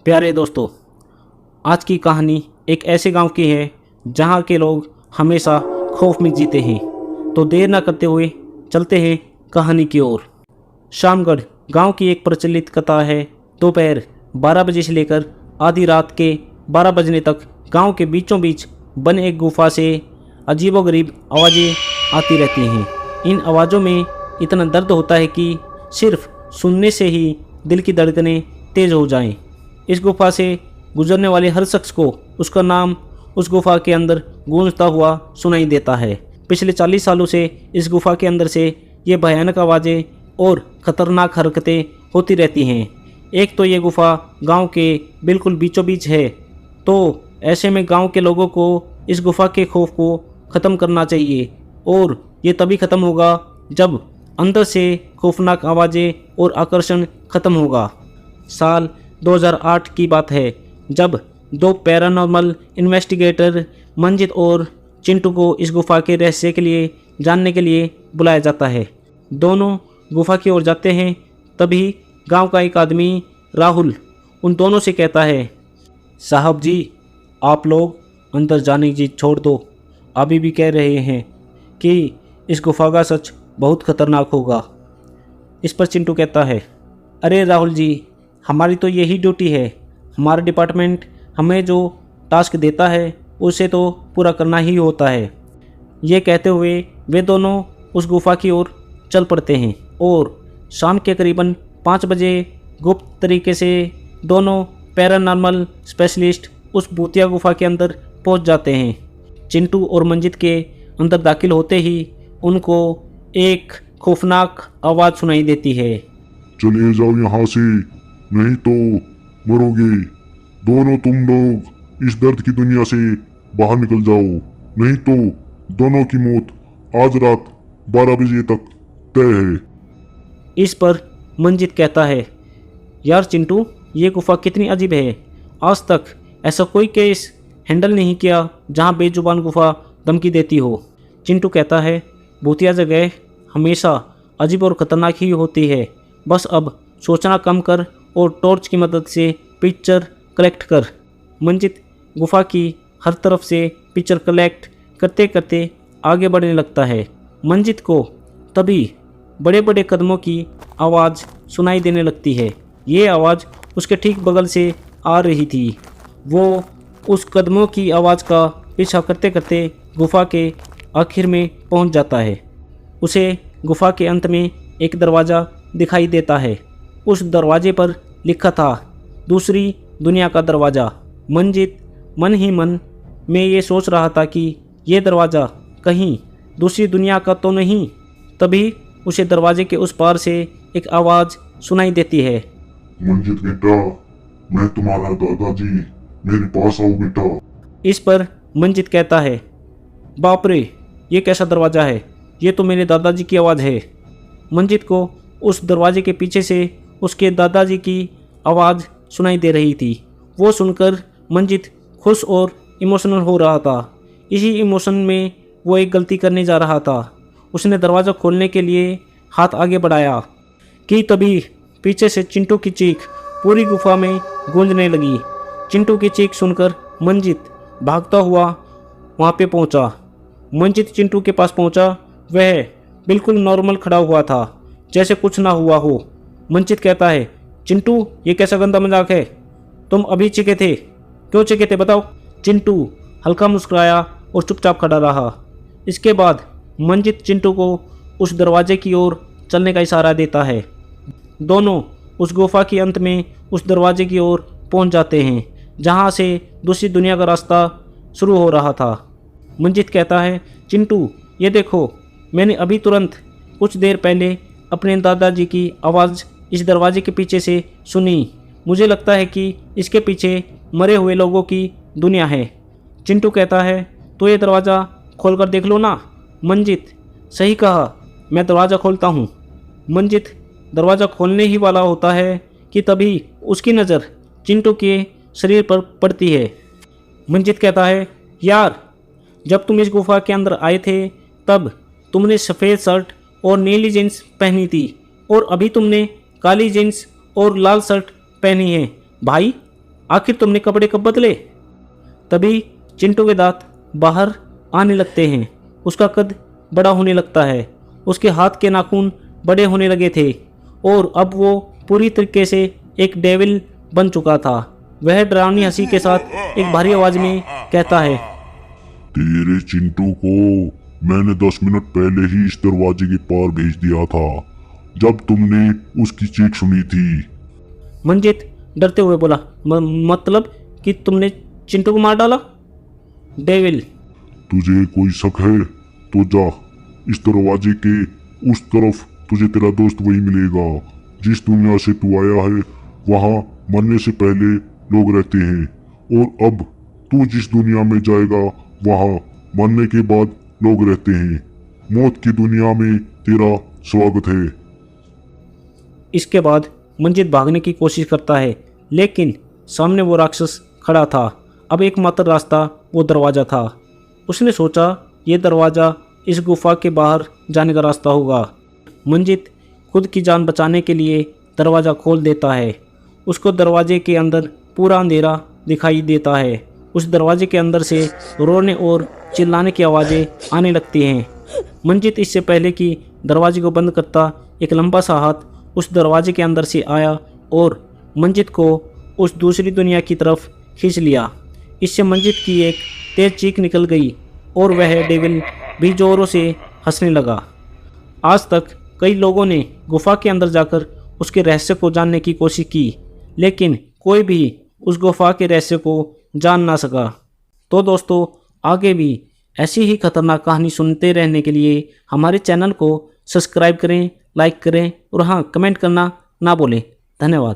प्यारे दोस्तों, आज की कहानी एक ऐसे गांव की है जहां के लोग हमेशा खौफ में जीते हैं। तो देर न करते हुए चलते हैं कहानी की ओर। शामगढ़ गांव की एक प्रचलित कथा है। दोपहर 12 बजे से लेकर आधी रात के 12 बजने तक गांव के बीचों बीच बने एक गुफा से अजीबोगरीब आवाज़ें आती रहती हैं। इन आवाज़ों में इतना दर्द होता है कि सिर्फ सुनने से ही दिल की धड़कनें तेज हो जाएं। इस गुफा से गुजरने वाले हर शख्स को उसका नाम उस गुफा के अंदर गूंजता हुआ सुनाई देता है। पिछले 40 सालों से इस गुफा के अंदर से ये भयानक आवाज़ें और ख़तरनाक हरकतें होती रहती हैं। एक तो ये गुफा गांव के बिल्कुल बीचों बीच है, तो ऐसे में गांव के लोगों को इस गुफा के खौफ को ख़त्म करना चाहिए और ये तभी ख़त्म होगा जब अंदर से खौफनाक आवाज़ें और आकर्षण ख़त्म होगा। साल 2008 की बात है जब दो पैरानॉर्मल इन्वेस्टिगेटर मंजित और चिंटू को इस गुफा के रहस्य के लिए जानने के लिए बुलाया जाता है। दोनों गुफा की ओर जाते हैं, तभी गांव का एक आदमी राहुल उन दोनों से कहता है, साहब जी, आप लोग अंदर जाने की छोड़ दो। अभी भी कह रहे हैं कि इस गुफा का सच बहुत खतरनाक होगा। इस पर चिंटू कहता है, अरे राहुल जी, हमारी तो यही ड्यूटी है। हमारा डिपार्टमेंट हमें जो टास्क देता है उसे तो पूरा करना ही होता है। ये कहते हुए वे दोनों उस गुफा की ओर चल पड़ते हैं और शाम के करीबन 5 बजे गुप्त तरीके से दोनों पैरानॉर्मल स्पेशलिस्ट उस भूतिया गुफा के अंदर पहुंच जाते हैं। चिंटू और मंजित के अंदर दाखिल होते ही उनको एक खौफनाक आवाज़ सुनाई देती है, चले जाओ यहाँ से, नहीं तो मरोगे। दोनों तुम लोग इस दर्द की दुनिया से बाहर निकल जाओ, नहीं तो दोनों की मौत आज रात 12 बजे तक तय है। इस पर मंजित कहता है, यार चिंटू, ये गुफा कितनी अजीब है। आज तक ऐसा कोई केस हैंडल नहीं किया जहाँ बेजुबान गुफा धमकी देती हो। चिंटू कहता है, भूतिया जगह हमेशा अजीब और ख़तरनाक ही होती है। बस अब सोचना कम कर और टॉर्च की मदद से पिक्चर कलेक्ट कर। मंजित गुफा की हर तरफ से पिक्चर कलेक्ट करते करते आगे बढ़ने लगता है। मंजित को तभी बड़े बड़े कदमों की आवाज़ सुनाई देने लगती है। ये आवाज़ उसके ठीक बगल से आ रही थी। वो उस कदमों की आवाज़ का पीछा करते करते गुफा के आखिर में पहुंच जाता है। उसे गुफा के अंत में एक दरवाज़ा दिखाई देता है। उस दरवाजे पर लिखा था, दूसरी दुनिया का दरवाज़ा। मंजित मन ही मन में ये सोच रहा था कि ये दरवाज़ा कहीं दूसरी दुनिया का तो नहीं। तभी उसे दरवाजे के उस पार से एक आवाज़ सुनाई देती है, मंजित बेटा, मैं तुम्हारा दादाजी, मेरे पास आओ बेटा। इस पर मंजित कहता है, बाप रे, ये कैसा दरवाज़ा है। ये तो मेरे दादाजी की आवाज़ है। मंजित को उस दरवाजे के पीछे से उसके दादाजी की आवाज़ सुनाई दे रही थी। वो सुनकर मंजित खुश और इमोशनल हो रहा था। इसी इमोशन में वो एक गलती करने जा रहा था। उसने दरवाज़ा खोलने के लिए हाथ आगे बढ़ाया कि तभी पीछे से चिंटू की चीख पूरी गुफा में गूंजने लगी। चिंटू की चीख सुनकर मंजित भागता हुआ वहाँ पे पहुँचा। मंजित चिंटू के पास पहुँचा। वह बिल्कुल नॉर्मल खड़ा हुआ था, जैसे कुछ ना हुआ हो। मंजित कहता है, चिंटू, ये कैसा गंदा मजाक है। तुम अभी चीखे थे, क्यों चीखे थे बताओ। चिंटू हल्का मुस्कुराया और चुपचाप खड़ा रहा। इसके बाद मंजित चिंटू को उस दरवाजे की ओर चलने का इशारा देता है। दोनों उस गुफा के अंत में उस दरवाजे की ओर पहुंच जाते हैं जहां से दूसरी दुनिया का रास्ता शुरू हो रहा था। मंजित कहता है, चिंटू, ये देखो, मैंने अभी तुरंत कुछ देर पहले अपने दादाजी की आवाज़ इस दरवाजे के पीछे से सुनी। मुझे लगता है कि इसके पीछे मरे हुए लोगों की दुनिया है। चिंटू कहता है, तो ये दरवाज़ा खोल कर देख लो ना। मंजित, सही कहा, मैं दरवाज़ा खोलता हूँ। मंजित दरवाज़ा खोलने ही वाला होता है कि तभी उसकी नज़र चिंटू के शरीर पर पड़ती है। मंजित कहता है, यार, जब तुम इस गुफा के अंदर आए थे तब तुमने सफ़ेद शर्ट और नीली जीन्स पहनी थी और अभी तुमने काली जीन्स और लाल शर्ट पहनी है। भाई, आखिर तुमने कपड़े कब बदले? तभी चिंटू के दांत बाहर आने लगते हैं। उसका कद बड़ा होने लगता है। उसके हाथ के नाखून बड़े होने लगे थे और अब वो पूरी तरीके से एक डेविल बन चुका था। वह डरावनी हंसी के साथ एक भारी आवाज में कहता है, तेरे चिंटू को मैंने 10 मिनट पहले ही इस दरवाजे के पार भेज दिया था जब तुमने उसकी चीख सुनी थी। मंजित डरते हुए बोला, मतलब कि तुमने चिंटू को मार डाला? डेविल, तुझे कोई शक है तो जा, इस दरवाजे के उस तरफ तुझे तेरा दोस्त वही मिलेगा। जिस दुनिया से तू आया है वहाँ मरने से पहले लोग रहते हैं और अब तू जिस दुनिया में जाएगा वहाँ मरने के बाद लोग रहते हैं। मौत की दुनिया में तेरा स्वागत है। इसके बाद मंजित भागने की कोशिश करता है, लेकिन सामने वो राक्षस खड़ा था। अब एकमात्र रास्ता वो दरवाज़ा था। उसने सोचा ये दरवाज़ा इस गुफा के बाहर जाने का रास्ता होगा। मंजित खुद की जान बचाने के लिए दरवाज़ा खोल देता है। उसको दरवाजे के अंदर पूरा अंधेरा दिखाई देता है। उस दरवाजे के अंदर से रोने और चिल्लाने की आवाज़ें आने लगती हैं। मंजित इससे पहले कि दरवाजे को बंद करता, एक लंबा सा हाथ उस दरवाजे के अंदर से आया और मंजित को उस दूसरी दुनिया की तरफ खींच लिया। इससे मंजित की एक तेज चीख निकल गई और वह डेविल भी जोरों से हंसने लगा। आज तक कई लोगों ने गुफा के अंदर जाकर उसके रहस्य को जानने की कोशिश की, लेकिन कोई भी उस गुफा के रहस्य को जान ना सका। तो दोस्तों, आगे भी ऐसी ही खतरनाक कहानी सुनते रहने के लिए हमारे चैनल को सब्सक्राइब करें, लाइक करें और हाँ, कमेंट करना ना भूलें। धन्यवाद।